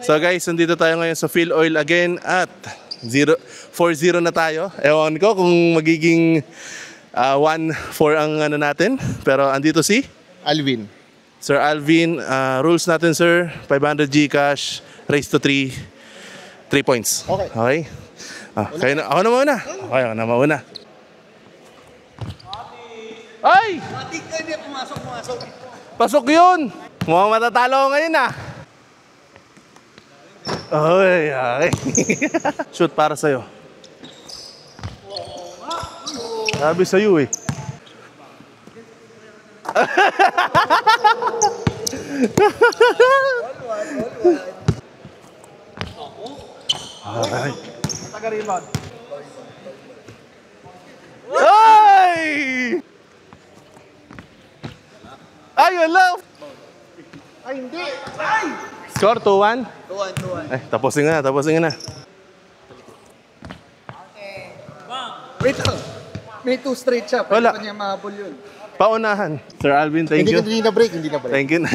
So guys, nandito tayo ngayon sa Fill Oil again at 4-0 na tayo. Ewan ko kung magiging 1-4 ang ano natin. Pero andito si Alvin. Sir Alvin. Rules natin sir, 500 Gcash, race to 3 points. Okay. Okay? Kayo na, ako na muna. Okay, ako na mauna. Ay! Matik ka niya, pumasok. Pasok yun! Mukhang matatalo ako ngayon ah. Ay, okay. Shoot para sa'yo. Sabi sa'yo eh. Ay! Taga-rebound. Ay! Ay, wala! Ay, hindi! Ay! Score 2-1? 2-1. Eh, tapusin nga na. Wait lang. May 2 straight siya. Wala. Pwede pa niya mahabol yun. Paunahan. Sir Alvin, thank you. Hindi na break. Thank you.